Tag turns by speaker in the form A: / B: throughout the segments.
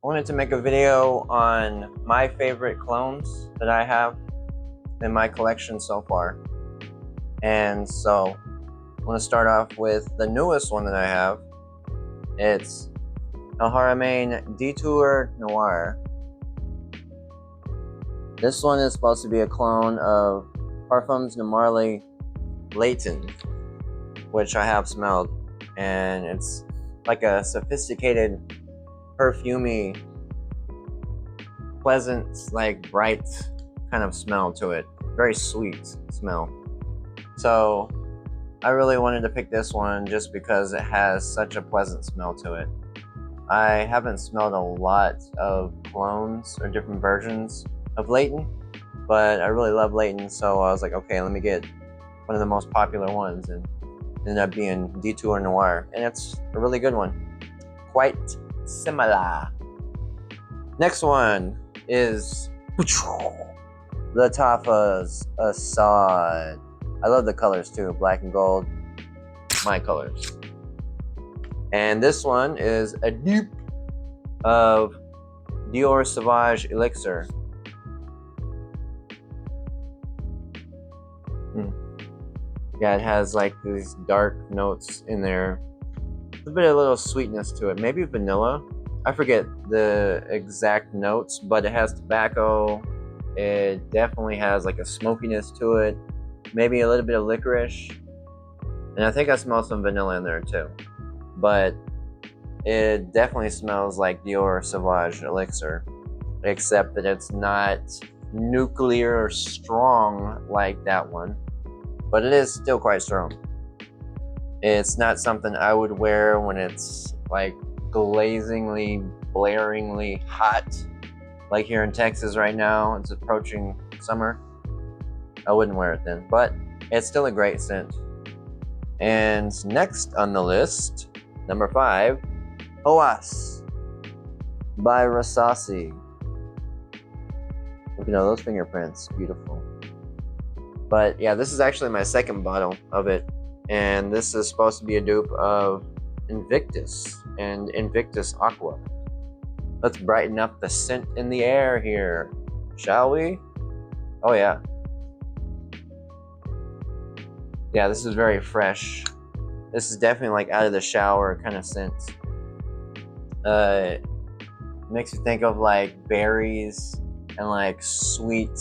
A: wanted to make a video on my favorite clones that I have in my collection so far. And so I'm going to start off with the newest one that I have. It's El Haramain Detour Noir. This one is supposed to be a clone of Parfums de Marly Layton, which I have smelled, and it's like a sophisticated, perfumey, pleasant, like bright kind of smell to it. Very sweet smell. So I really wanted to pick this one just because it has such a pleasant smell to it. I haven't smelled a lot of clones or different versions of Layton, but I really love Layton, so I was like, okay, let me get one of the most popular ones, and it ended up being Detour Noir, and it's a really good one. Quite similar. Next one is Lattafa's Assad. I love the colors too, black and gold, my colors. And this one is a dupe of Dior Sauvage Elixir. Yeah, it has like these dark notes in there. A bit of a little sweetness to it. Maybe vanilla. I forget the exact notes, but it has tobacco. It definitely has like a smokiness to it. Maybe a little bit of licorice. And I think I smell some vanilla in there too. But it definitely smells like Dior Sauvage Elixir, except that it's not nuclear strong like that one. But it is still quite strong. It's not something I would wear when it's like glazingly, blaringly hot, like here in Texas right now. It's approaching summer. I wouldn't wear it then, but it's still a great scent. And next on the list, number 5, Oas by Rasasi. Look at all those fingerprints, beautiful. But yeah, this is actually my second bottle of it, and this is supposed to be a dupe of Invictus and Invictus Aqua. Let's brighten up the scent in the air here, shall we? Oh yeah. Yeah, this is very fresh. This is definitely like out of the shower kind of scent. Makes you think of like berries and like sweet,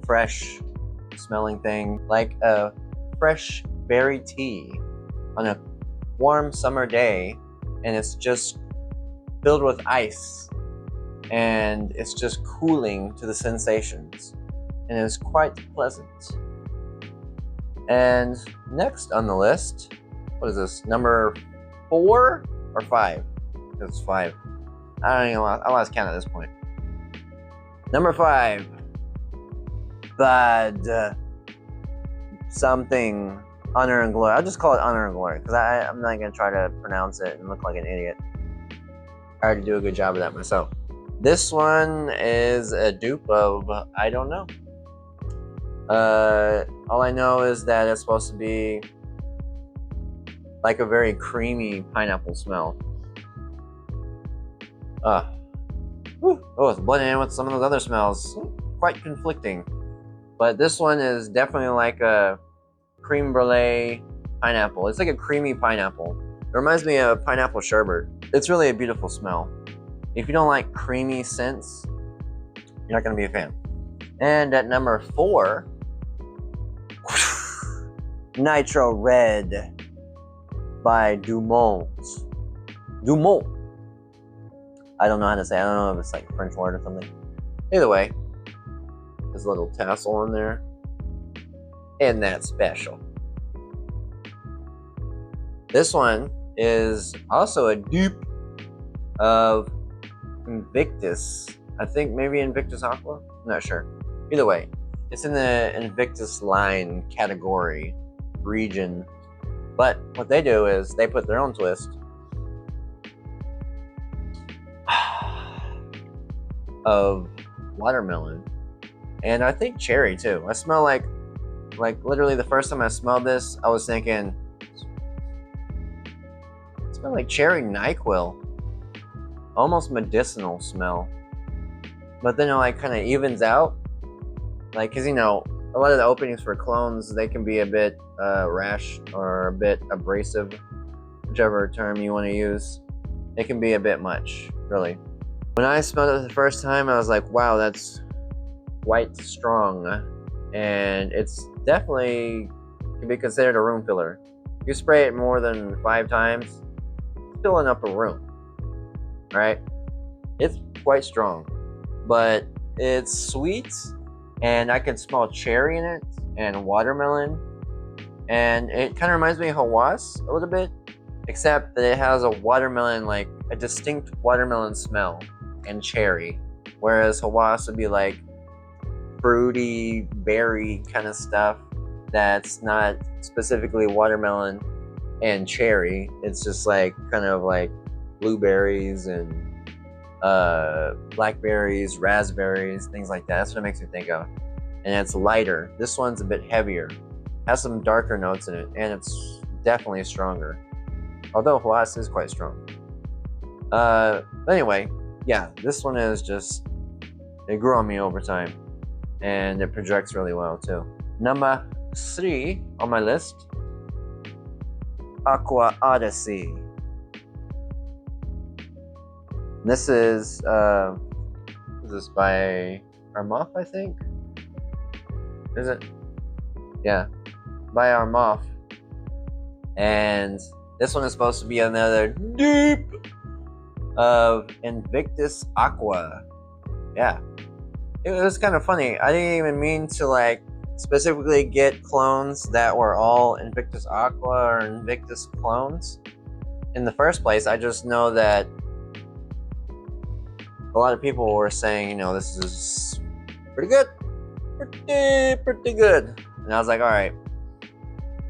A: fresh smelling thing, like a fresh berry tea on a warm summer day, and it's just filled with ice, and it's just cooling to the sensations, and it's quite pleasant. And next on the list, what is this, number 4 or 5? It's 5. I lost count at this point. Number 5, Bad something Honor and Glory. I'll just call it Honor and Glory because I'm not going to try to pronounce it and look like an idiot. I already do a good job of that myself. This one is a dupe of, I don't know. All I know is that it's supposed to be like a very creamy pineapple smell. Oh, it's blending in with some of those other smells. Quite conflicting. But this one is definitely like a creme brulee pineapple. It's like a creamy pineapple. It reminds me of pineapple sherbet. It's really a beautiful smell. If you don't like creamy scents, you're not going to be a fan. And at number 4, Nitro Red by Dumont. Dumont. I don't know how to say it. I don't know if it's like a French word or something. Either way, there's a little tassel in there. And that's special. This one is also a dupe of Invictus. I think maybe Invictus Aqua? I'm not sure. Either way, it's in the Invictus line category region. But what they do is they put their own twist of watermelon, and I think cherry too. I smell like literally the first time I smelled this, I was thinking, it smells like cherry NyQuil. almost medicinal smell. But then it like kind of evens out, like, because you know, a lot of the openings for clones, they can be a bit rash or a bit abrasive, whichever term you want to use. It can be a bit much, really. When I smelled it the first time, I was like, wow, that's quite strong. And it's definitely can be considered a room filler. If you spray it more than 5 times, it's filling up a room, right? It's quite strong, but it's sweet, and I can smell cherry in it and watermelon, and it kind of reminds me of Hawas a little bit, except that it has a watermelon, like a distinct watermelon smell and cherry, whereas Hawas would be like fruity berry kind of stuff that's not specifically watermelon and cherry. It's just like kind of like blueberries and blackberries, raspberries, things like that. That's what it makes me think of. And it's lighter. This one's a bit heavier, has some darker notes in it, and it's definitely stronger. Although Hawas is quite strong. But anyway, yeah, this one is just, it grew on me over time, and it projects really well too. Number 3 on my list, Aqua Odyssey. This is by Armoff, I think? Is it? Yeah, by Armoff. And this one is supposed to be another dupe of Invictus Aqua. Yeah. It was kind of funny. I didn't even mean to like specifically get clones that were all Invictus Aqua or Invictus clones in the first place. I just know that a lot of people were saying, you know, this is pretty good. Pretty good. And I was like, all right.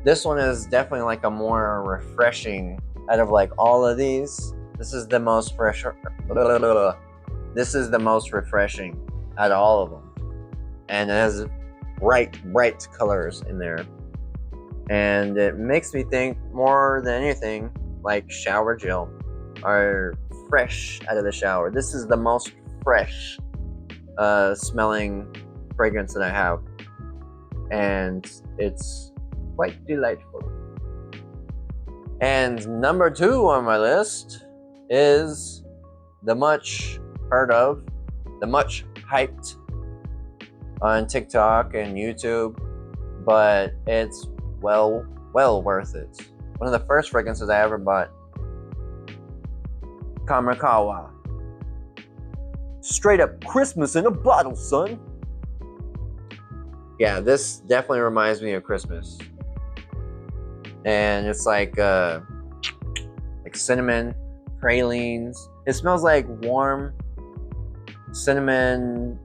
A: This one is definitely like a more refreshing out of like all of these. This is the most fresh. This is the most refreshing out of all of them. And it has bright colors in there. And it makes me think more than anything like shower gel or fresh out of the shower. This is the most fresh smelling fragrance that I have. And it's quite delightful. And number 2 on my list is the much heard of, the much hyped on TikTok and YouTube, but it's well worth it. One of the first fragrances I ever bought, Kamarikawa. Straight up Christmas in a bottle, son. Yeah, this definitely reminds me of Christmas. And it's like cinnamon, pralines. It smells like warm cinnamon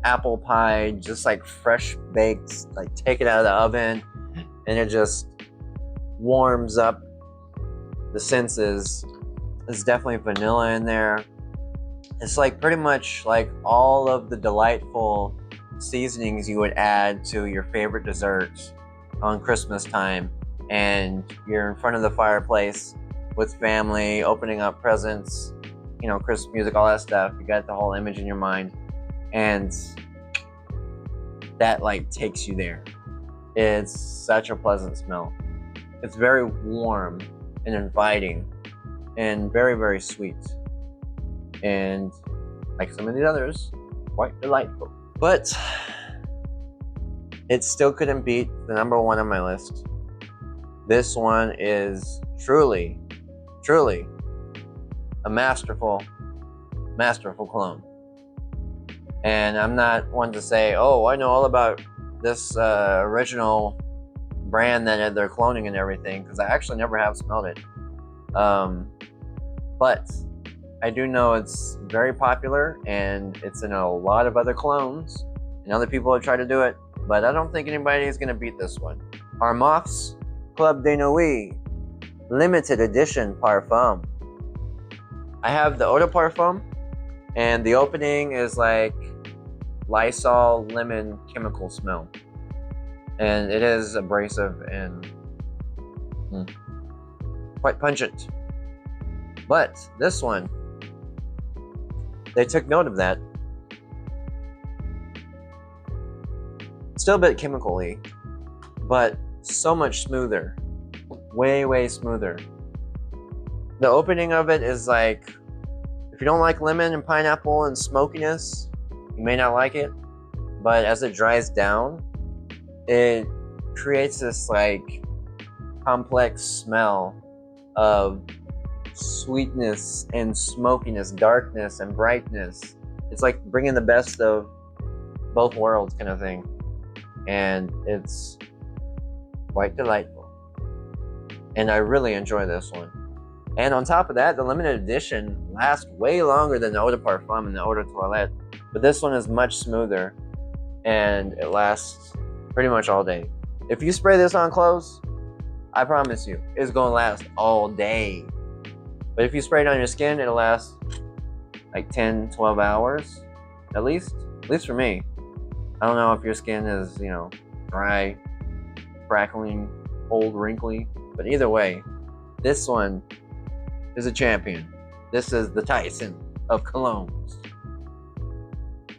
A: apple pie, just like fresh baked, like take it out of the oven, and it just warms up the senses. There's definitely vanilla in there. It's like pretty much like all of the delightful seasonings you would add to your favorite desserts on Christmas time, and you're in front of the fireplace with family, opening up presents, you know, Christmas music, all that stuff. You got the whole image in your mind, and that like takes you there. It's such a pleasant smell. It's very warm and inviting and very sweet, and like some of the others, quite delightful. But it still couldn't beat the number 1 on my list. This one is truly a masterful clone. And I'm not one to say, oh, I know all about this original brand that they're cloning and everything, because I actually never have smelled it. But I do know it's very popular, and it's in a lot of other clones, and other people have tried to do it, but I don't think anybody is going to beat this one. Armoff's Club de Nuit Limited Edition Parfum. I have the Eau de Parfum, and the opening is like Lysol lemon chemical smell. And it is abrasive and quite pungent. But this one they took note of that. Still a bit chemically, but so much smoother. Way, way smoother. The opening of it is like, if you don't like lemon and pineapple and smokiness, you may not like it. But as it dries down, it creates this like complex smell of sweetness and smokiness, darkness and brightness. It's like bringing the best of both worlds kind of thing. And it's quite delightful. And I really enjoy this one. And on top of that, the limited edition lasts way longer than the Eau de Parfum and the Eau de Toilette. But this one is much smoother, and it lasts pretty much all day. If you spray this on clothes, I promise you, it's gonna last all day. But if you spray it on your skin, it'll last like 10, 12 hours, at least for me. I don't know if your skin is, dry, crackling, old, wrinkly, but either way, this one is a champion. This is the Tyson of colognes.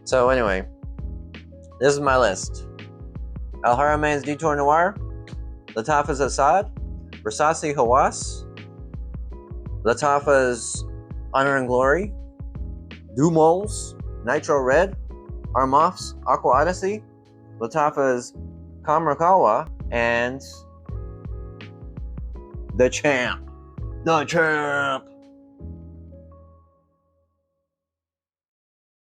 A: So anyway, this is my list. Al Haramain's Detour Noir, Lattafa's Assad, Versace Hawass, Lattafa's Honor and Glory, Dumol's Nitro Red, Armaf's Aqua Odyssey, Lattafa's Kamrakawa, and the champ,